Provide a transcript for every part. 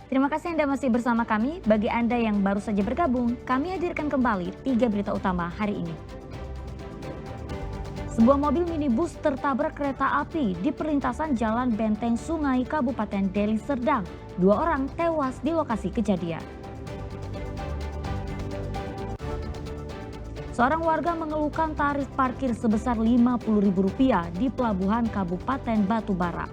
Terima kasih Anda masih bersama kami. Bagi Anda yang baru saja bergabung, kami hadirkan kembali 3 berita utama hari ini. Sebuah mobil minibus tertabrak kereta api di perlintasan Jalan Benteng Sungai, Kabupaten Deli Serdang. 2 orang tewas di lokasi kejadian. Seorang warga mengeluhkan tarif parkir sebesar Rp50.000 di pelabuhan Kabupaten Batubara.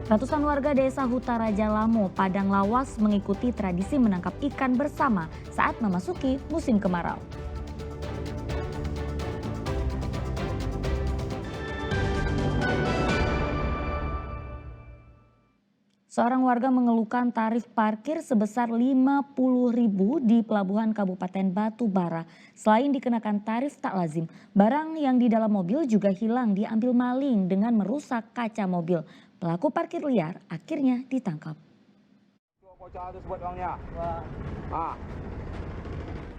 Ratusan warga desa Hutaraja Lamo, Padang Lawas mengikuti tradisi menangkap ikan bersama saat memasuki musim kemarau. Seorang warga mengeluhkan tarif parkir sebesar Rp50.000 di pelabuhan Kabupaten Batubara. Selain dikenakan tarif tak lazim, barang yang di dalam mobil juga hilang diambil maling dengan merusak kaca mobil. Pelaku parkir liar akhirnya ditangkap.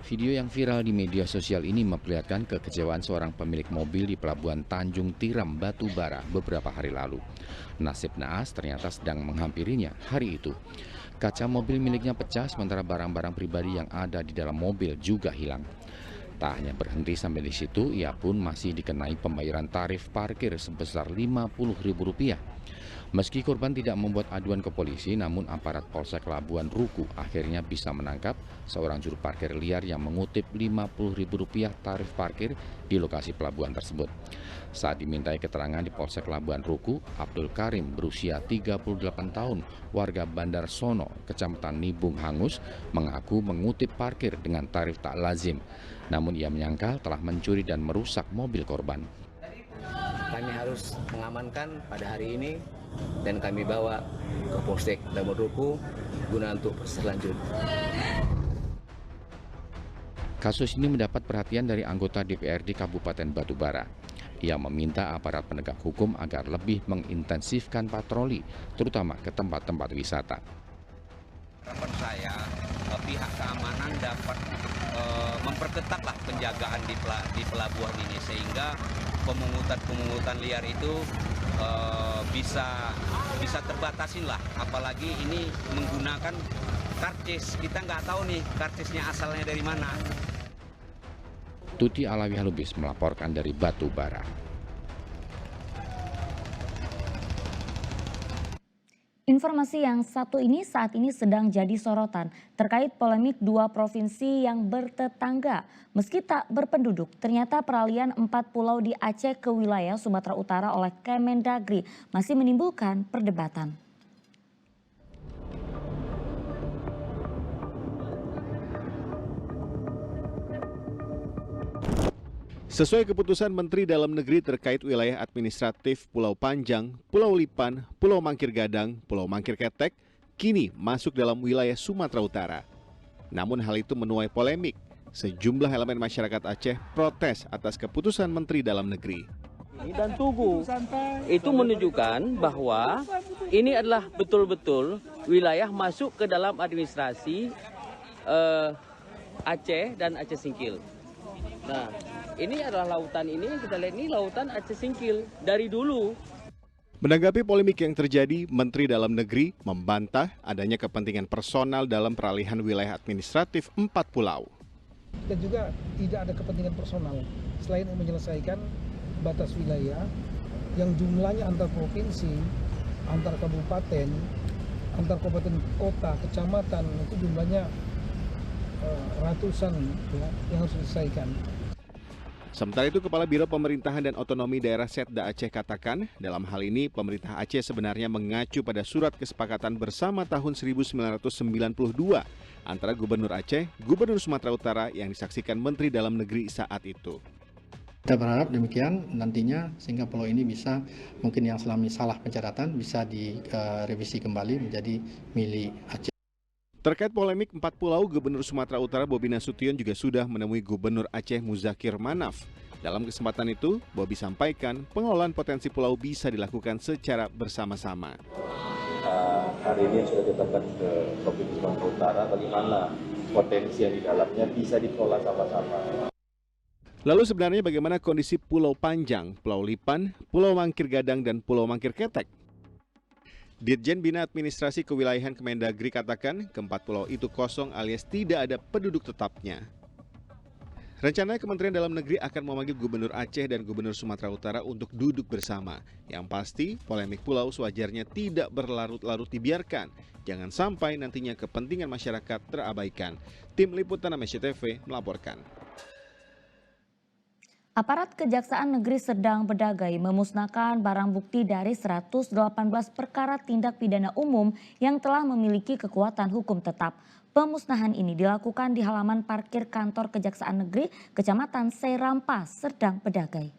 Video yang viral di media sosial ini memperlihatkan kekecewaan seorang pemilik mobil di Pelabuhan Tanjung Tiram, Batubara beberapa hari lalu. Nasib naas ternyata sedang menghampirinya hari itu. Kaca mobil miliknya pecah sementara barang-barang pribadi yang ada di dalam mobil juga hilang. Tak hanya berhenti sampai di situ, ia pun masih dikenai pembayaran tarif parkir sebesar Rp50.000. Meski korban tidak membuat aduan ke polisi, namun aparat Polsek Labuan Ruku akhirnya bisa menangkap seorang juru parkir liar yang mengutip Rp50.000 tarif parkir di lokasi pelabuhan tersebut. Saat dimintai keterangan di Polsek Labuan Ruku, Abdul Karim berusia 38 tahun, warga Bandar Sono, Kecamatan Nibung Hangus, mengaku mengutip parkir dengan tarif tak lazim. Namun ia menyangkal telah mencuri dan merusak mobil korban. Kami harus mengamankan pada hari ini dan kami bawa ke Polsek Labuan Ruku guna untuk proses lanjut. Kasus ini mendapat perhatian dari anggota DPRD Kabupaten Batubara. Ia meminta aparat penegak hukum agar lebih mengintensifkan patroli, terutama ke tempat-tempat wisata. Harapan saya pihak keamanan dapat memperketatlah penjagaan di pelabuhan ini sehingga pemungutan liar itu bisa terbatasin lah, apalagi ini menggunakan karcis. Kita nggak tahu nih karcisnya asalnya dari mana. Tuti Alawi Halubis melaporkan dari Batubara. Informasi yang satu ini saat ini sedang jadi sorotan terkait polemik 2 provinsi yang bertetangga. Meski tak berpenduduk, ternyata peralihan 4 pulau di Aceh ke wilayah Sumatera Utara oleh Kemendagri masih menimbulkan perdebatan. Sesuai keputusan Menteri Dalam Negeri terkait wilayah administratif Pulau Panjang, Pulau Lipan, Pulau Mangkir Gadang, Pulau Mangkir Ketek, kini masuk dalam wilayah Sumatera Utara. Namun hal itu menuai polemik. Sejumlah elemen masyarakat Aceh protes atas keputusan Menteri Dalam Negeri. Dan Tugu itu menunjukkan bahwa ini adalah betul-betul wilayah masuk ke dalam administrasi Aceh dan Aceh Singkil. Nah, ini adalah lautan ini yang kita lihat ini lautan Aceh Singkil dari dulu. Menanggapi polemik yang terjadi, Menteri Dalam Negeri membantah adanya kepentingan personal dalam peralihan wilayah administratif 4 pulau. Dan juga tidak ada kepentingan personal selain menyelesaikan batas wilayah yang jumlahnya antar provinsi, antar kabupaten, antar kabupaten kota, kecamatan itu jumlahnya ratusan ya, yang harus diselesaikan. Sementara itu, Kepala Biro Pemerintahan dan Otonomi Daerah Setda Aceh katakan, dalam hal ini pemerintah Aceh sebenarnya mengacu pada surat kesepakatan bersama tahun 1992 antara Gubernur Aceh, Gubernur Sumatera Utara yang disaksikan Menteri Dalam Negeri saat itu. Kita berharap demikian nantinya sehingga pulau ini bisa mungkin yang selama salah pencatatan bisa direvisi kembali menjadi milik Aceh. Terkait polemik 4 pulau, Gubernur Sumatera Utara Bobi Nasution juga sudah menemui Gubernur Aceh Muzakir Manaf. Dalam kesempatan itu, Bobi sampaikan pengelolaan potensi pulau bisa dilakukan secara bersama-sama. Hari ini sudah ditetapkan ke Provinsi Sumatera Utara, bagaimana potensi yang di dalamnya bisa dikelola sama-sama. Lalu sebenarnya bagaimana kondisi Pulau Panjang, Pulau Lipan, Pulau Mangkir Gadang, dan Pulau Mangkir Ketek? Ditjen Bina Administrasi Kewilayahan Kemendagri katakan keempat pulau itu kosong alias tidak ada penduduk tetapnya. Rencananya Kementerian Dalam Negeri akan memanggil Gubernur Aceh dan Gubernur Sumatera Utara untuk duduk bersama. Yang pasti, polemik pulau sewajarnya tidak berlarut-larut dibiarkan. Jangan sampai nantinya kepentingan masyarakat terabaikan. Tim Liputan SCTV melaporkan. Aparat Kejaksaan Negeri Serdang Bedagai memusnahkan barang bukti dari 118 perkara tindak pidana umum yang telah memiliki kekuatan hukum tetap. Pemusnahan ini dilakukan di halaman parkir kantor Kejaksaan Negeri Kecamatan Serampa, Serdang Bedagai.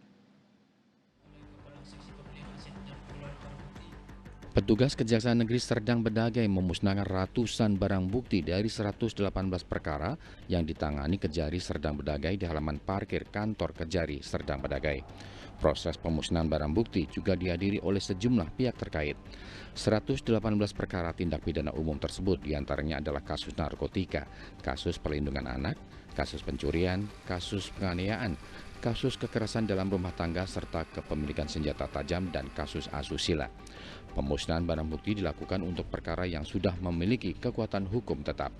Petugas Kejaksaan Negeri Serdang Bedagai memusnahkan ratusan barang bukti dari 118 perkara yang ditangani Kejari Serdang Bedagai di halaman parkir kantor Kejari Serdang Bedagai. Proses pemusnahan barang bukti juga dihadiri oleh sejumlah pihak terkait. 118 perkara tindak pidana umum tersebut diantaranya adalah kasus narkotika, kasus perlindungan anak, kasus pencurian, kasus penganiayaan, kasus kekerasan dalam rumah tangga serta kepemilikan senjata tajam dan kasus asusila. Pemusnahan barang bukti dilakukan untuk perkara yang sudah memiliki kekuatan hukum tetap.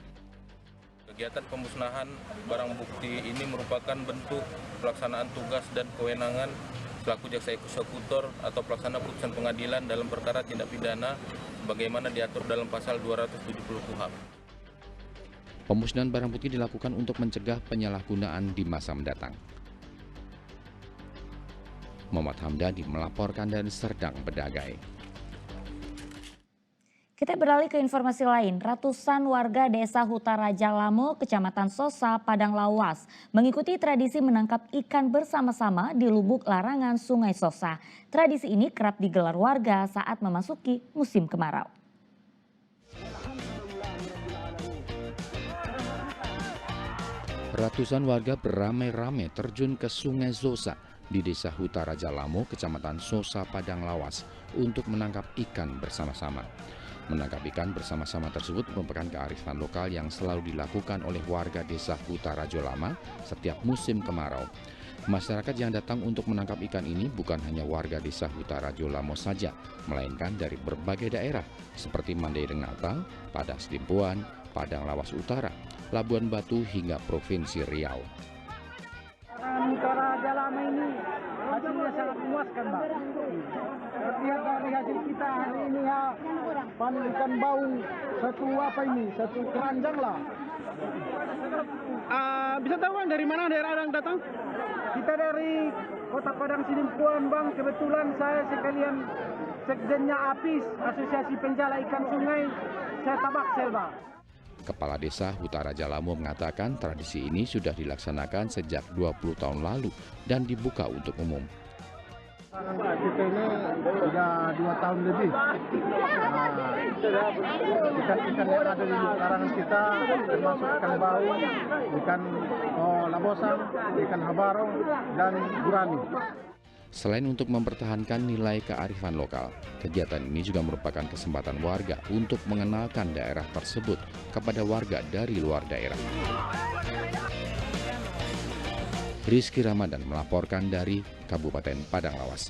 Kegiatan pemusnahan barang bukti ini merupakan bentuk pelaksanaan tugas dan kewenangan selaku jaksa eksekutor atau pelaksana putusan pengadilan dalam perkara tindak pidana bagaimana diatur dalam pasal 270 KUHP. Pemusnahan barang bukti dilakukan untuk mencegah penyalahgunaan di masa mendatang. Muhammad Hamdani melaporkan dari Serdang Bedagai. Kita beralih ke informasi lain. Ratusan warga desa Hutaraja Lamo, Kecamatan Sosa, Padang Lawas mengikuti tradisi menangkap ikan bersama-sama di lubuk larangan Sungai Sosa. Tradisi ini kerap digelar warga saat memasuki musim kemarau. Ratusan warga beramai-ramai terjun ke Sungai Sosa di desa Hutaraja Lamo, Kecamatan Sosa, Padang Lawas untuk menangkap ikan bersama-sama. Menangkap ikan bersama-sama tersebut merupakan kearifan lokal yang selalu dilakukan oleh warga desa Hutaraja Lamo setiap musim kemarau. Masyarakat yang datang untuk menangkap ikan ini bukan hanya warga desa Hutaraja Lamo saja, melainkan dari berbagai daerah seperti Mandai Natal, Padang Sidimpuan, Padang Lawas Utara, Labuan Batu hingga Provinsi Riau. Hutaraja Lamo ini hasilnya sangat memuaskan, Mbak. Lihat dari hasil kita hari ini ya, panen ikan baung satu keranjang lah. Bisa tahu Bang dari mana daerah yang datang? Kita dari Kota Padang Sidimpuan, Bang. Kebetulan saya sekalian sekjennya APIS, Asosiasi Penjala Ikan Sungai, saya Tabaksel, Bang. Kepala Desa Hutaraja Lamo mengatakan tradisi ini sudah dilaksanakan sejak 20 tahun lalu dan dibuka untuk umum. Kita ini sudah 2 tahun lebih. Ikan-ikan yang ada di larangan kita termasuk ikan bau, ikan labosang, ikan habaro, dan gurami. Selain untuk mempertahankan nilai kearifan lokal, kegiatan ini juga merupakan kesempatan warga untuk mengenalkan daerah tersebut kepada warga dari luar daerah. Rizky Ramadan melaporkan dari Kabupaten Padang Lawas.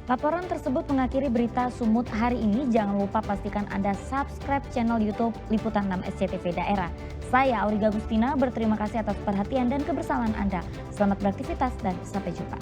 Laporan tersebut mengakhiri berita Sumut hari ini. Jangan lupa pastikan Anda subscribe channel YouTube Liputan 6 SCTV Daerah. Saya Auriga Gustina berterima kasih atas perhatian dan kebersamaan Anda. Selamat beraktivitas dan sampai jumpa.